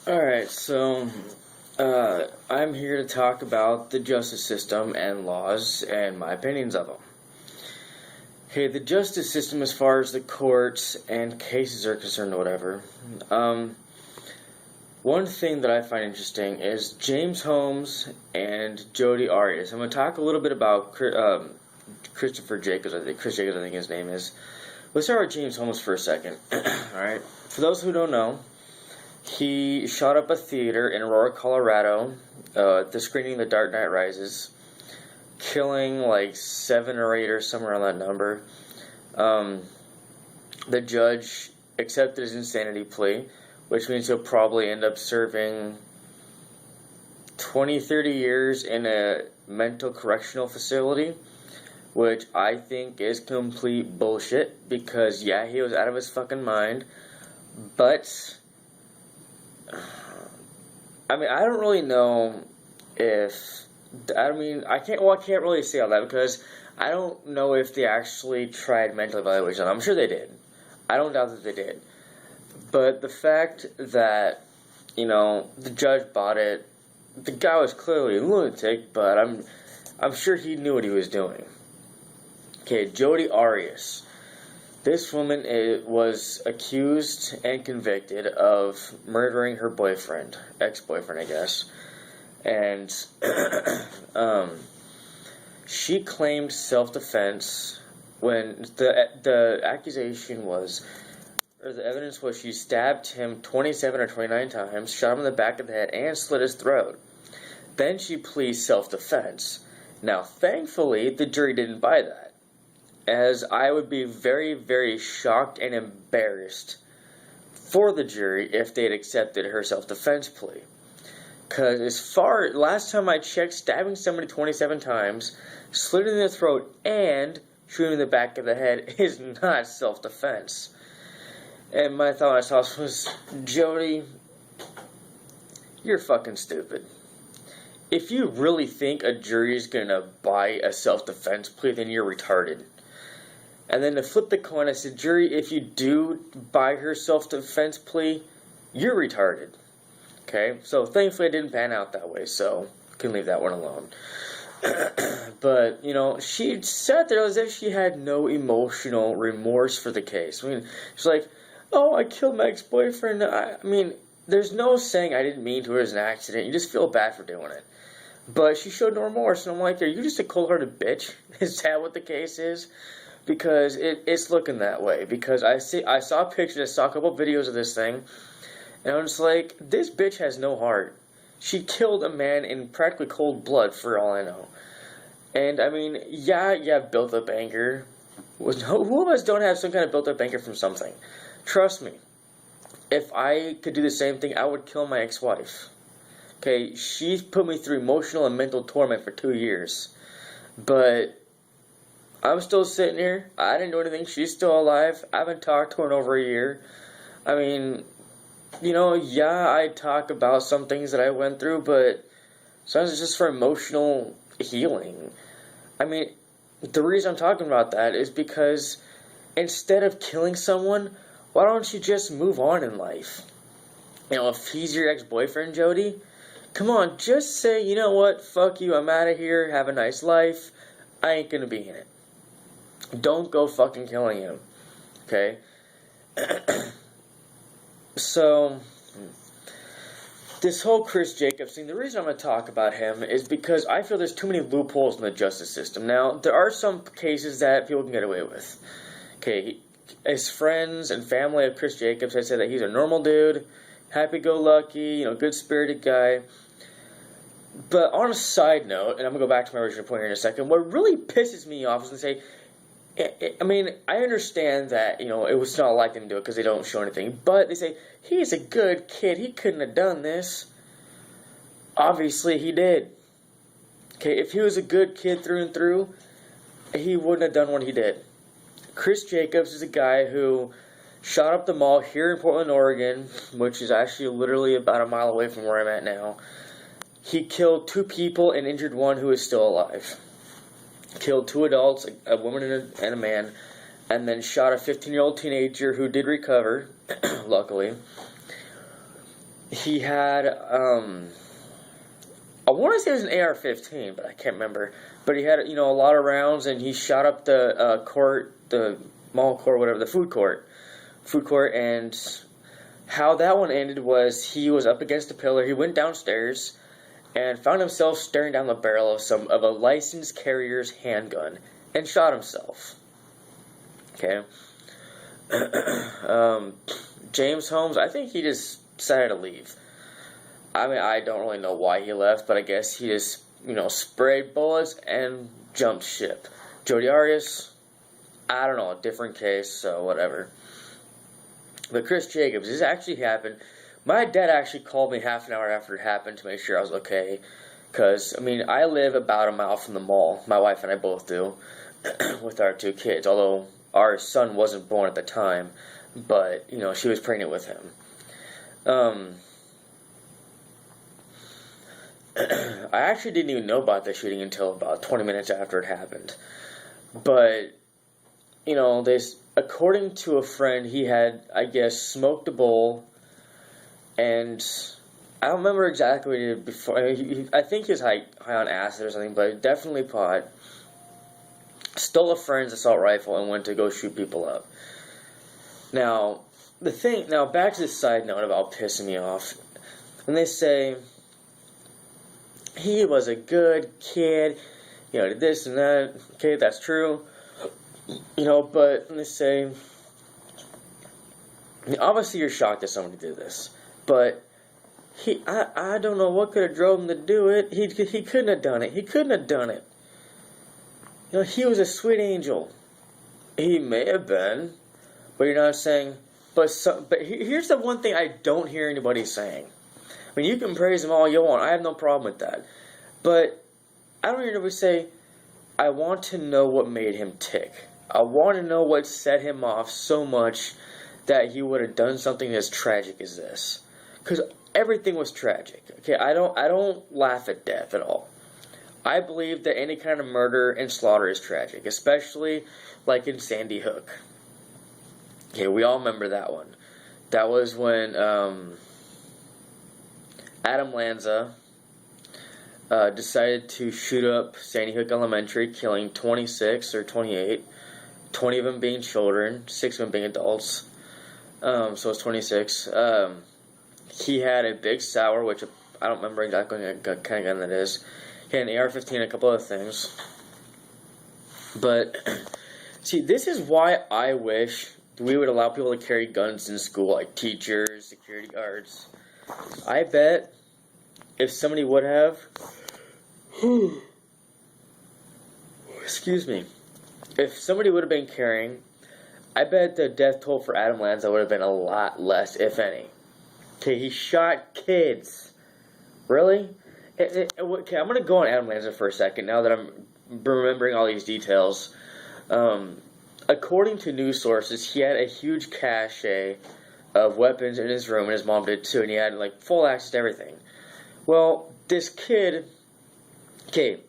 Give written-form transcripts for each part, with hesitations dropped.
Alright, so I'm here to talk about the justice system and laws and my opinions of them. Okay, the justice system, as far as the courts and cases are concerned, or whatever. One thing that I find interesting is James Holmes and Jodi Arias. I'm going to talk a little bit about Christopher Jacobs. Chris Jacobs, I think his name is. Let's start with James Holmes for a second. Alright, for those who don't know, he shot up a theater in Aurora, Colorado, the screening of The Dark Knight Rises, killing like 7 or 8 or somewhere around that number. The judge accepted his insanity plea, which means he'll probably end up serving 20, 30 years in a mental correctional facility, which I think is complete bullshit, because yeah, he was out of his fucking mind, but I don't really know if, I can't really say all that, because I don't know if they actually tried mental evaluation. I'm sure they did. I don't doubt that they did. But the fact that, the judge bought it, the guy was clearly a lunatic, but I'm sure he knew what he was doing. Okay, Jodi Arias. This woman was accused and convicted of murdering her boyfriend, ex-boyfriend, I guess. And she claimed self-defense when the accusation was, or the evidence was, she stabbed him 27 or 29 times, shot him in the back of the head, and slit his throat. Then she pleaded self-defense. Now, thankfully, the jury didn't buy that, as I would be very, very shocked and embarrassed for the jury if they had accepted her self-defense plea. Because last time I checked, stabbing somebody 27 times, slitting their throat, and shooting in the back of the head is not self-defense. And my thought when I saw this was, Jodi, you're fucking stupid. If you really think a jury is going to buy a self-defense plea, then you're retarded. And then to flip the coin, I said, jury, if you do buy her self-defense plea, you're retarded. Okay? So thankfully it didn't pan out that way, so you can leave that one alone. But, she sat there as if she had no emotional remorse for the case. She's like, oh, I killed my ex-boyfriend. There's no saying I didn't mean to, it was an accident. You just feel bad for doing it. But she showed no remorse, and I'm like, are you just a cold-hearted bitch? Is that what the case is? Because it's looking that way. Because I saw pictures, I saw a couple videos of this thing, and I'm just like, this bitch has no heart. She killed a man in practically cold blood, for all I know. And, yeah, you have built-up anger. Who of us don't have some kind of built-up anger from something? Trust me. If I could do the same thing, I would kill my ex-wife. Okay, she's put me through emotional and mental torment for 2 years. But I'm still sitting here. I didn't do anything. She's still alive. I haven't talked to her in over a year. Yeah, I talk about some things that I went through, but sometimes it's just for emotional healing. The reason I'm talking about that is because instead of killing someone, why don't you just move on in life? If he's your ex-boyfriend, Jodi, come on, just say, you know what, fuck you, I'm out of here, have a nice life, I ain't gonna be in it. Don't go fucking killing him, okay? So, this whole Chris Jacobs thing, the reason I'm going to talk about him is because I feel there's too many loopholes in the justice system. Now, there are some cases that people can get away with. Okay, his friends and family of Chris Jacobs had said that he's a normal dude, happy-go-lucky, good-spirited guy. But on a side note, and I'm going to go back to my original point here in a second, what really pisses me off is to say, I understand that, it was not like them to do it because they don't show anything, but they say, he's a good kid, he couldn't have done this. Obviously, he did. Okay, if he was a good kid through and through, he wouldn't have done what he did. Chris Jacobs is a guy who shot up the mall here in Portland, Oregon, which is actually literally about a mile away from where I'm at now. He killed 2 people and injured 1 who is still alive. Killed 2 adults, a woman and a man, and then shot a 15-year-old teenager who did recover, luckily. he had, I want to say it was an AR-15, but I can't remember. But he had, a lot of rounds, and he shot up the the mall court, whatever, the food court, and how that one ended was he was up against a pillar. He went downstairs and found himself staring down the barrel of a licensed carrier's handgun and shot himself. Okay. James Holmes, I think he just decided to leave. I mean, I don't really know why he left, but I guess he just, sprayed bullets and jumped ship. Jodi Arias, I don't know, a different case, so whatever. But Chris Jacobs, this actually happened. My dad actually called me half an hour after it happened to make sure I was okay. Because, I live about a mile from the mall. My wife and I both do, with our 2 kids. Although our son wasn't born at the time, but, she was pregnant with him. I actually didn't even know about the shooting until about 20 minutes after it happened. But, according to a friend, he had, I guess, smoked a bowl, and I don't remember exactly what he did before. I think he was high on acid or something, but definitely pot. Stole a friend's assault rifle and went to go shoot people up. Now, back to the side note about pissing me off. When they say he was a good kid, did this and that. Okay, that's true. But when they say, obviously you're shocked that somebody did this, but I don't know what could have drove him to do it. He couldn't have done it. He couldn't have done it. He was a sweet angel. He may have been, but you're not saying. But here's the one thing I don't hear anybody saying. You can praise him all you want. I have no problem with that. But I don't hear anybody say, I want to know what made him tick. I want to know what set him off so much that he would have done something as tragic as this. Because everything was tragic. Okay, I don't laugh at death at all. I believe that any kind of murder and slaughter is tragic, especially like in Sandy Hook. Okay, we all remember that one. That was when Adam Lanza decided to shoot up Sandy Hook Elementary, killing 26 or 28, 20 of them being children, 6 of them being adults. So it's 26. He had a Big Sour, which I don't remember exactly what kind of gun that is. He had an AR-15 and a couple other things. But, see, this is why I wish we would allow people to carry guns in school, like teachers, security guards. I bet if somebody would have, excuse me, if somebody would have been carrying, I bet the death toll for Adam Lanza would have been a lot less, if any. Okay, he shot kids. Really? Okay, I'm going to go on Adam Lanza for a second, now that I'm remembering all these details. According to news sources, he had a huge cache of weapons in his room, and his mom did too, and he had, full access to everything. Well, this kid... Okay,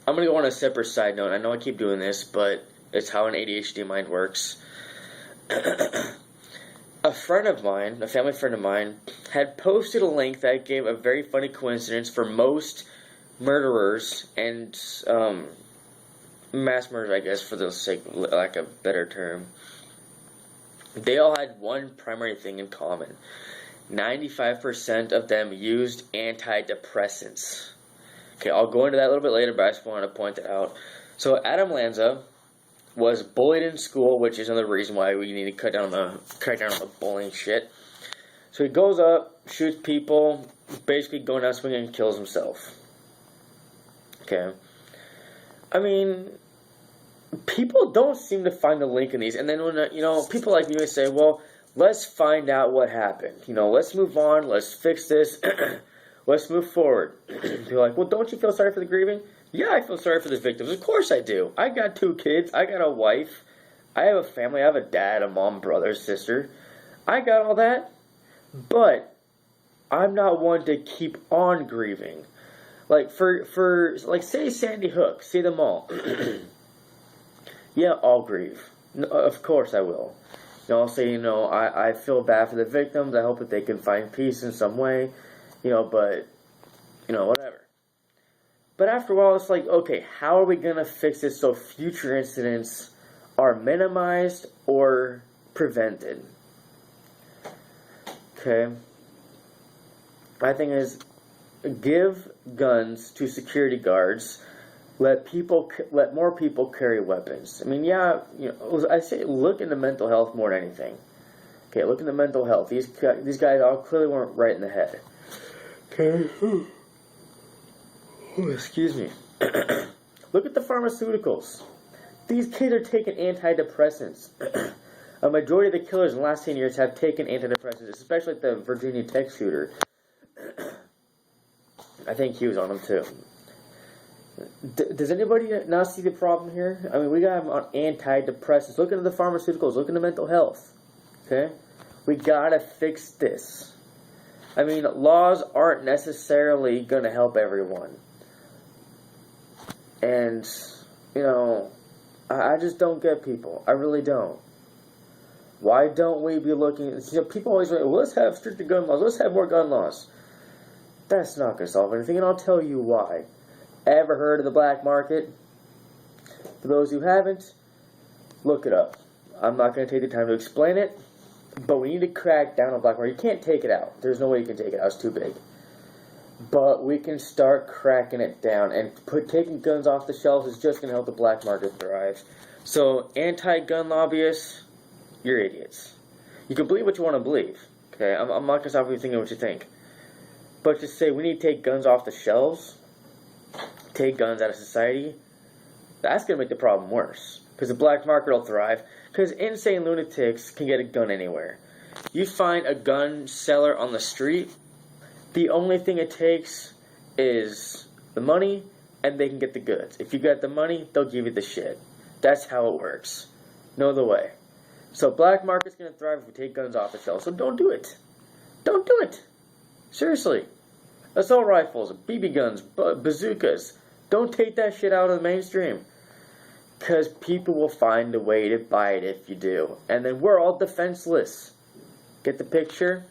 I'm going to go on a separate side note. I know I keep doing this, but it's how an ADHD mind works. A friend of mine, a family friend of mine, had posted a link that gave a very funny coincidence for most murderers and mass murderers, I guess, for the sake of lack of a better term. They all had one primary thing in common. 95% of them used antidepressants. Okay, I'll go into that a little bit later, but I just wanted to point that out. So Adam Lanza was bullied in school, which is another reason why we need to cut down on the bullying shit. So he goes up, shoots people, basically going out swinging and kills himself. Okay. People don't seem to find the link in these, and then when people like me would say, well, let's find out what happened. Let's move on, let's fix this, let's move forward. You're like, well, don't you feel sorry for the grieving? Yeah, I feel sorry for the victims. Of course I do. I got 2 kids. I got a wife. I have a family. I have a dad, a mom, brother, sister. I got all that. But I'm not one to keep on grieving. Say Sandy Hook. Say them all. Yeah, I'll grieve. No, of course I will. I'll say, I feel bad for the victims. I hope that they can find peace in some way, but, whatever. But after a while, it's like, okay, how are we going to fix this so future incidents are minimized or prevented? Okay. My thing is, give guns to security guards. Let more people carry weapons. I mean, yeah, I say look into mental health more than anything. Okay, look into mental health. These guys all clearly weren't right in the head. Okay. Excuse me. Look at the pharmaceuticals. These kids are taking antidepressants. A majority of the killers in the last 10 years have taken antidepressants, especially the Virginia Tech shooter. I think he was on them too. Does anybody not see the problem here? I mean, we got them on antidepressants. Look into the pharmaceuticals. Look into mental health. Okay? We gotta fix this. I mean, laws aren't necessarily gonna help everyone. And, I just don't get people. I really don't. Why don't we be looking... people always say, well, let's have stricter gun laws. Let's have more gun laws. That's not going to solve anything, and I'll tell you why. Ever heard of the black market? For those who haven't, look it up. I'm not going to take the time to explain it, but we need to crack down on the black market. You can't take it out. There's no way you can take it out. It's too big. But we can start cracking it down, and taking guns off the shelves is just going to help the black market thrive. So, anti-gun lobbyists, you're idiots. You can believe what you want to believe. Okay, I'm not going to stop you thinking what you think. But to say we need to take guns off the shelves, take guns out of society, that's going to make the problem worse. Because the black market will thrive. Because insane lunatics can get a gun anywhere. You find a gun seller on the street, the only thing it takes is the money, and they can get the goods. If you got the money, they'll give you the shit. That's how it works. No other way. So black market's going to thrive if we take guns off the shelves. So don't do it. Don't do it. Seriously. Assault rifles, BB guns, bazookas. Don't take that shit out of the mainstream. Because people will find a way to buy it if you do. And then we're all defenseless. Get the picture?